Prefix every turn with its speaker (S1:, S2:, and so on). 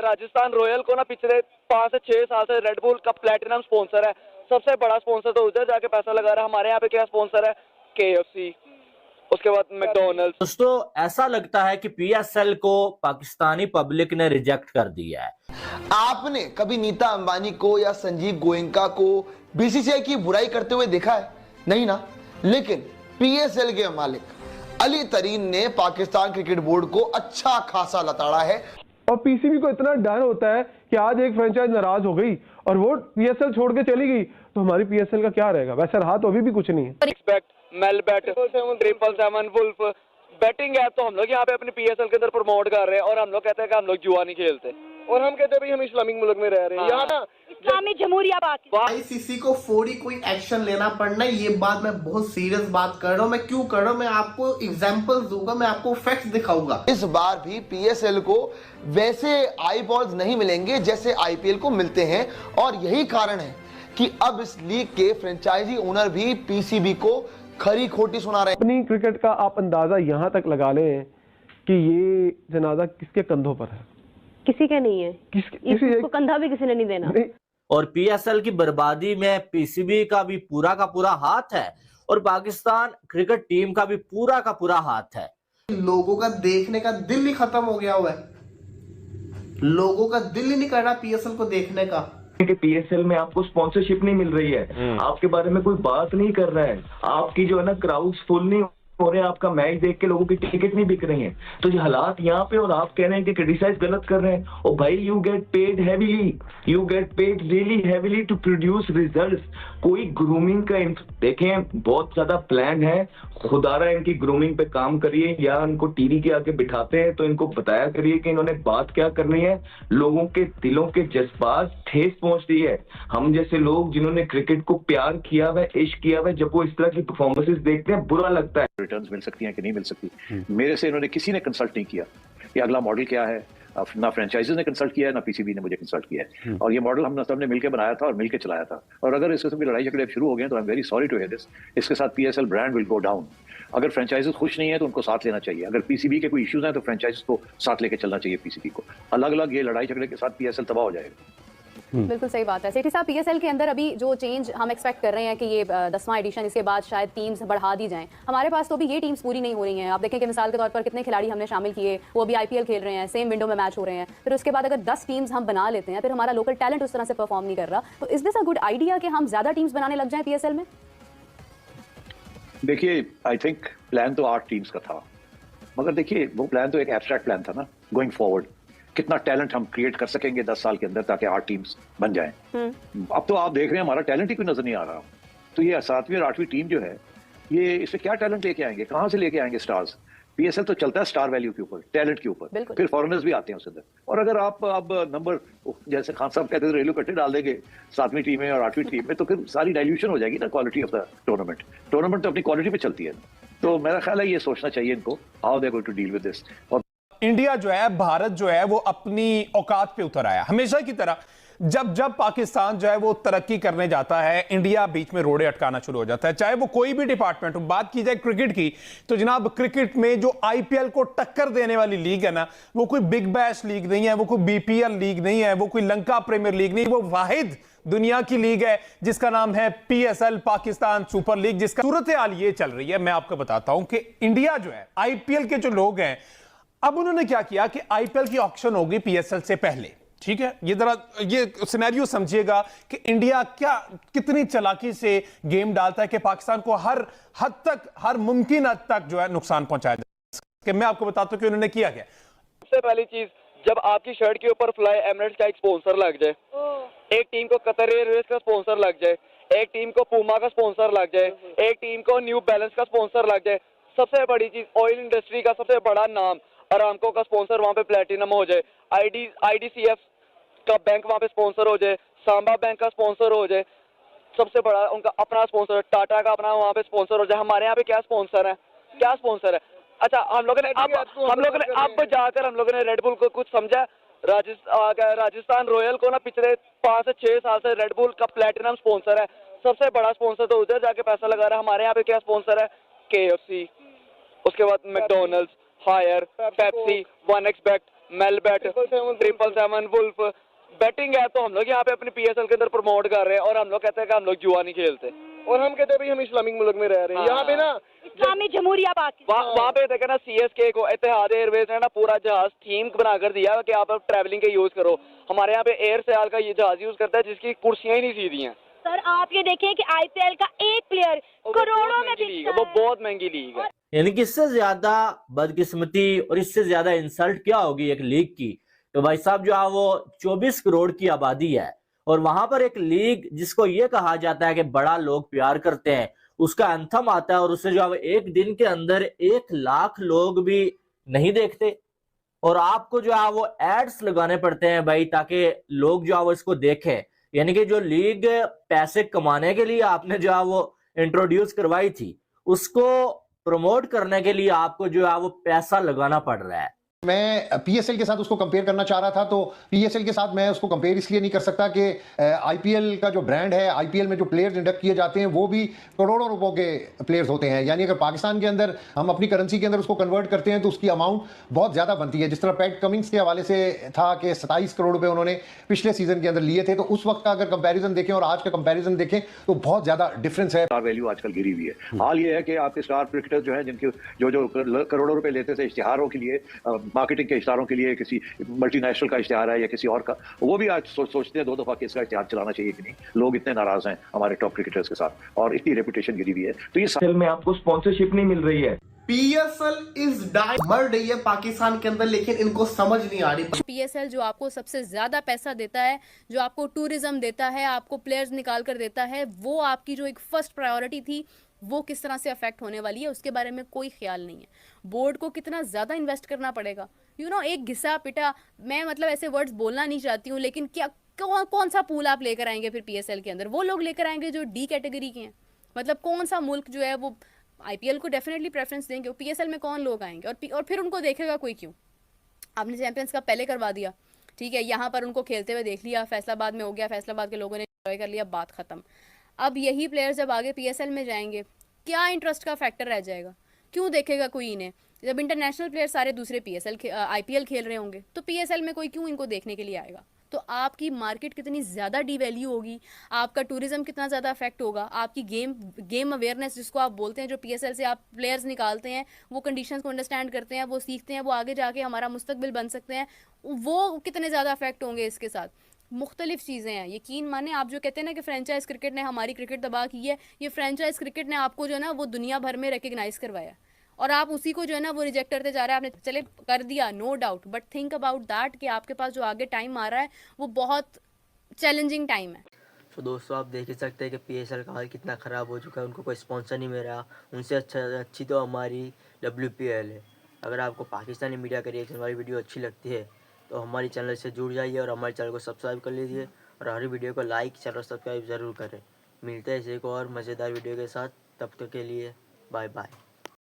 S1: Rajasthan royal को ना पिछले 5 से 6 साल से रेड बुल का प्लेटिनम स्पॉन्सर है, सबसे बड़ा स्पॉन्सर तो उधर जाके पैसा लगा रहा है। हमारे यहाँ पे क्या स्पॉन्सर है? KFC, उसके बाद मैकडोनल्ड्स।
S2: दोस्तों ऐसा लगता है कि PSL को पाकिस्तानी पब्लिक ने रिजेक्ट कर दिया है।
S3: आपने कभी नीता अंबानी को या संजीव गोयनका को BCCI की बुराई करते हुए देखा है? नहीं ना। लेकिन PSL के मालिक अली तरीन ने पाकिस्तान क्रिकेट बोर्ड को अच्छा खासा लताड़ा है।
S4: और PCB को इतना डर होता है कि आज एक फ्रेंचाइज नाराज हो गई और वो PSL छोड़ के चली गई तो हमारी PSL का क्या रहेगा? वैसे रहा तो अभी भी कुछ नहीं है।
S1: एक्सपेक्ट मेलबेट 777 वुल्फ बैटिंग ऐप तो हम लोग यहाँ पे अपने PSL के अंदर प्रमोट कर रहे हैं और हम लोग कहते हैं कि हम लोग जुआ नहीं खेलते और हम कहते हैं भाई हम इस्लामिक मुल्क में रह रहे हैं। यहाँ ना
S5: इस्लामी जमहूरिया
S6: ICC को फौरी कोई एक्शन लेना पड़ना, ये बात मैं बहुत सीरियस बात कर रहा हूँ। मैं क्यों कर रहा हूँ? मैं आपको एग्जांपल दूंगा, मैं आपको फैक्ट्स दिखाऊंगा।
S3: इस बार भी PSL को वैसे आई बॉल्स नहीं मिलेंगे जैसे IPL को मिलते हैं और यही कारण है कि अब इस लीग के फ्रेंचाइजी ओनर भी PCB को खरी खोटी सुना रहे हैं।
S4: अपनी क्रिकेट का आप अंदाजा यहां तक लगा लें कि ये जनाजा किसके कंधों पर है?
S5: किसी के नहीं है,
S4: किसी
S5: कंधा भी किसी ने नहीं देना।
S2: और PSL की बर्बादी में PCB का भी पूरा हाथ है और पाकिस्तान क्रिकेट टीम का भी पूरा हाथ है।
S6: लोगों का देखने का दिल ही खत्म हो गया हुआ है, लोगों का दिल ही नहीं कर रहा PSL को देखने का।
S7: कि PSL में आपको स्पॉन्सरशिप नहीं मिल रही है, आपके बारे में कोई बात नहीं कर रहा है, आपकी जो है ना क्राउड्स फुल नहीं हो रहे हैं, आपका मैच देख के लोगों की टिकट नहीं बिक रही हैं। तो ये हालात यहाँ पे और आप कह रहे हैं कि क्रिटिसाइज गलत कर रहे हैं। और भाई you get paid heavily, you get paid really heavily to produce results. कोई ग्रूमिंग का देखें बहुत ज्यादा प्लान है, खुदारा इनकी ग्रूमिंग पे काम करिए या इनको टीवी के आगे बिठाते हैं तो इनको बताया करिए कि इन्होंने बात क्या करनी है। लोगों के दिलों के जज्बात ठेस पहुंचती है। हम जैसे लोग जिन्होंने क्रिकेट को प्यार किया हुआ, इश्क किया हुआ, जब वो इस तरह की परफॉर्मेंसेस देखते हैं बुरा लगता है।
S8: रिटर्न्स मिल सकती हैं कि नहीं मिल सकती, मेरे से इन्होंने किसी ने कंसल्ट नहीं किया कि अगला मॉडल क्या है। ना फ्रेंचाइजीज ने कंसल्ट किया है ना PCB ने मुझे कंसल्ट किया है। और ये मॉडल हम सब ने मिलकर बनाया था और मिलकर चलाया था। और अगर इस किस्म की लड़ाई झगड़े शुरू हो गए तो I am very sorry to hear this. इसके साथ PSL brand will go down. अगर फ्रेंचाइजीज खुश नहीं है तो उनको साथ लेना चाहिए। अगर PCB के कोई इश्यूज हैं तो फ्रेंचाइजीज को साथ लेके चलना चाहिए PCB को। अलग अलग ये लड़ाई झगड़े के साथ PSL तबाह हो जाएगा।
S9: बिल्कुल सही बात है सेठी साहब। PSL के अंदर अभी जो चेंज हम एक्सपेक्ट कर रहे हैं कि ये 10वां एडिशन, इसके बाद शायद टीम्स बढ़ा दी जाएं। हमारे पास तो भी ये टीम्स पूरी नहीं हो रही हैं। आप देखें कि मिसाल के तौर पर कितने खिलाड़ी हमने शामिल किए, वो अभी IPL खेल रहे हैं, सेम विंडो में मैच हो रहे हैं। फिर उसके बाद अगर 10 टीम्स हम बना लेते हैं, फिर हमारा लोकल टैलेंट उस तरह से परफॉर्म नहीं कर रहा, तो is this a good idea कि हम ज्यादा टीम्स बनाने लग जाएं PSL में?
S8: देखिए आई थिंक प्लान तो 8 टीम्स का था, मगर देखिए वो प्लान तो एक एब्स्ट्रैक्ट प्लान था ना। गोइंग फॉरवर्ड कितना टैलेंट हम क्रिएट कर सकेंगे 10 साल के अंदर ताकि 8 टीम्स बन जाएं। अब तो आप देख रहे हैं हमारा टैलेंट ही कोई नजर नहीं आ रहा। तो ये 7वीं और 8वीं टीम जो है ये इससे क्या टैलेंट लेके आएंगे, कहां से लेके आएंगे स्टार्स? PSL तो चलता है स्टार वैल्यू के ऊपर, टैलेंट के ऊपर, फिर फॉरेनर्स भी आते हैं उसके अंदर। और अगर आप अब नंबर जैसे खान साहब कहते थे रेलू कट्टे डाल देंगे 7वीं टीम में और 8वीं टीम में, तो फिर सारी डाइल्यूशन हो जाएगी ना quality of the tournament. Tournament तो अपनी क्वालिटी पे चलती है। तो मेरा ख्याल है ये सोचना चाहिए इनको, how they are going to deal with this. और
S10: इंडिया जो है, भारत जो है, वो अपनी औकात पे उतर आया। हमेशा की तरह जब पाकिस्तान जो है वो तरक्की करने जाता है, इंडिया बीच में रोड़े अटकाना शुरू हो जाता है। चाहे वो कोई भी डिपार्टमेंट हो। बात की जाए क्रिकेट की तो जनाब क्रिकेट में जो IPL को टक्कर देने वाली लीग है ना, वो कोई बिग बैश लीग नहीं है, वो कोई BPL लीग नहीं है, वो कोई लंका प्रीमियर लीग नहीं, वो वाहिद दुनिया की लीग है जिसका नाम है PSL, पाकिस्तान सुपर लीग। जिसका सूरत हाल ये चल रही है, मैं आपको बताता हूं कि इंडिया जो है, IPL के जो लोग हैं, अब उन्होंने क्या किया कि IPL की ऑक्शन होगी PSL से पहले। ठीक है, ये जरा ये सिनेरियो समझिएगा कि इंडिया कितनी चालाकी से गेम डालता है कि पाकिस्तान को हर हद तक, हर मुमकिन हद तक जो है नुकसान पहुंचाया जाए। कि मैं आपको बताता हूं कि उन्होंने किया क्या।
S1: सबसे पहली चीज, जब आपकी शर्ट के ऊपर फ्लाई एमिरेट्स का एक स्पॉन्सर लग जाए, एक टीम को कतर एयरवेज का स्पॉन्सर लग जाए, एक टीम को पूमा का स्पॉन्सर लग जाए, एक टीम को न्यू बैलेंस का स्पॉन्सर लग जाए, सबसे बड़ी चीज ऑयल इंडस्ट्री का सबसे बड़ा नाम अरामको का स्पॉन्सर वहां पे प्लेटिनम हो जाए, IDCF का बैंक वहां पे स्पॉन्सर हो जाए, सांबा बैंक का स्पॉन्सर हो जाए, सबसे बड़ा उनका अपना स्पॉन्सर, टाटा का अपना वहां पे स्पॉन्सर हो जाए। हमारे यहाँ पे क्या स्पॉन्सर है, क्या स्पॉन्सर है? अच्छा, हम लोगों ने अब जाकर हम लोगों ने रेड बुल को कुछ समझा। राजस्थान रॉयल को ना पिछले 5 से 6 साल से रेड बुल का प्लेटिनम स्पॉन्सर है, सबसे बड़ा स्पॉन्सर तो उधर जाके पैसा लगा रहा है। हमारे यहाँ पे क्या स्पॉन्सर है? KFC, उसके बाद McDonald's, Haier, Pepsi, 1xBet, Melbet, 777, Wolf, betting है तो हम लोग यहाँ पे अपनी PSL के अंदर प्रमोट कर रहे हैं और हम लोग कहते हैं कि हम लोग जुआ नहीं खेलते और हम कहते हैं भाई हम इस्लामिक मुल्क में रह रहे हैं। यहाँ पे ना
S5: इस्लामी जमहूरिया पाकिस्तान
S1: वहाँ पे देखे ना CSK को इत्तेहाद एयरवेज ने ना पूरा जहाज थीम बनाकर दिया कि आप ट्रैवलिंग के यूज करो। हमारे यहाँ पे एयर सयाल का ये जहाज यूज करता है जिसकी कुर्सियां ही नहीं सीधी हैं।
S5: सर आप ये देखें कि IPL का एक प्लेयर करोड़ों में बिकता
S1: वो
S5: है।
S1: बहुत महंगी लीग है।
S2: यानी कि इससे ज्यादा बदकिस्मती और इससे ज्यादा इंसल्ट क्या होगी एक लीग की। तो भाई साहब जो है वो 24 करोड़ की आबादी है और वहां पर एक लीग जिसको ये कहा जाता है कि बड़ा लोग प्यार करते हैं, उसका एंथम आता है और उससे जो है वो एक दिन के अंदर 1 लाख लोग भी नहीं देखते और आपको जो है वो एड्स लगाने पड़ते हैं भाई ताकि लोग जो है वो इसको देखें। यानी कि जो लीग पैसे कमाने के लिए आपने जो है वो इंट्रोड्यूस करवाई थी उसको प्रमोट करने के लिए आपको जो है वो पैसा लगाना पड़ रहा है।
S11: मैं पीएसएल के साथ उसको कंपेयर करना चाह रहा था, तो पीएसएल के साथ मैं उसको कंपेयर इसलिए नहीं कर सकता कि आईपीएल का जो ब्रांड है, आईपीएल में जो प्लेयर्स इंडक्ट किए जाते हैं वो भी करोड़ों रुपयों के प्लेयर्स होते हैं। यानी अगर पाकिस्तान के अंदर हम अपनी करेंसी के अंदर उसको कन्वर्ट करते हैं तो उसकी अमाउंट बहुत ज़्यादा बनती है। जिस तरह पैट कमिंग्स के हवाले से था कि 27 करोड़ रुपये उन्होंने पिछले सीजन के अंदर लिए थे, तो उस वक्त का अगर कंपेरिजन देखें और आज का कंपेरिजन देखें तो बहुत ज़्यादा डिफरेंस है।
S8: स्टार वैल्यू आजकल गिरी हुई है। हाल ये है कि आपके स्टार क्रिकेटर जो है जिनके जो करोड़ों रुपए लेते थे इश्तिहारों के लिए, मार्केटिंग के इश्तिहारों के लिए, किसी मल्टीनेशनल का इश्तिहार है या किसी और का, वो भी आज सोचते हैं 2 दफा कि इसका इश्तिहार चलाना चाहिए कि नहीं। लोग इतने नाराज हैं हमारे टॉप क्रिकेटर्स के साथ और इतनी रेपुटेशन गिरी हुई है। तो ये
S7: PSL में आपको स्पॉन्सरशिप नहीं मिल रही है।
S6: PSL इज डाइंग, मर रही है पाकिस्तान के अंदर, लेकिन इनको समझ नहीं आ रही।
S9: PSL जो आपको सबसे ज्यादा पैसा देता है, जो आपको टूरिज्म देता है, आपको प्लेयर्स निकाल कर देता है, वो आपकी जो एक फर्स्ट प्रायोरिटी थी वो किस तरह से अफेक्ट होने वाली है उसके बारे में कोई ख्याल नहीं है। बोर्ड को कितना ज़्यादा इन्वेस्ट करना पड़ेगा, एक घिसा पिटा, मैं मतलब ऐसे वर्ड्स बोलना नहीं चाहती हूँ, लेकिन क्या कौन सा पूल आप लेकर आएंगे फिर PSL के अंदर? वो लोग लेकर आएंगे जो D कैटेगरी के हैं। मतलब कौन सा मुल्क जो है वो IPL को डेफिनेटली प्रेफरेंस देंगे, PSL में कौन लोग आएंगे और फिर उनको देखेगा कोई क्यों? आपने चैंपियंस कप पहले करवा दिया, ठीक है, यहाँ पर उनको खेलते हुए देख लिया, फैसलाबाद में हो गया, फैसलाबाद के लोगों ने एंजॉय कर लिया, बात खत्म। अब यही प्लेयर्स जब आगे PSL में जाएंगे, क्या इंटरेस्ट का फैक्टर रह जाएगा? क्यों देखेगा कोई इन्हें? जब इंटरनेशनल प्लेयर सारे दूसरे IPL खेल रहे होंगे तो PSL में कोई क्यों इनको देखने के लिए आएगा? तो आपकी मार्केट कितनी ज़्यादा डिवैल्यू होगी, आपका टूरिज्म कितना ज़्यादा अफेक्ट होगा, आपकी गेम अवेयरनेस जिसको आप बोलते हैं, जो PSL से आप प्लेयर्स निकालते हैं, वो कंडीशंस को अंडरस्टैंड करते हैं, वो सीखते हैं, वो आगे जाके हमारा मुस्तकबिल बन सकते हैं, वो कितने ज़्यादा अफेक्ट होंगे इसके साथ। मुख्तलिफ चीज़ें हैं। यकीन माने, आप जो कहते हैं ना कि फ्रेंचाइज क्रिकेट ने हमारी क्रिकेट तबाह की है, ये फ्रेंचाइज क्रिकेट ने आपको जो है ना वो दुनिया भर में रिकग्नाइज करवाया और आप उसी को जो है ना वो रिजेक्ट करते जा रहे हैं। आपने चले कर दिया, no doubt, but think about that कि आपके पास जो आगे टाइम आ रहा है वो बहुत चैलेंजिंग टाइम है।
S12: तो दोस्तों आप देख ही सकते हैं कि PSL का हाल कितना ख़राब हो चुका है, उनको कोई स्पॉन्सर नहीं मिल रहा, उनसे अच्छी तो हमारी WPL है। अगर आपको पाकिस्तानी मीडिया का रिएक्शन वाली वीडियो अच्छी लगती है तो हमारी चैनल से जुड़ जाइए और हमारे चैनल को सब्सक्राइब कर लीजिए और हर वीडियो को लाइक, चैनल सब्सक्राइब ज़रूर करें। मिलते हैं एक और मज़ेदार वीडियो के साथ, तब तक के लिए बाय बाय।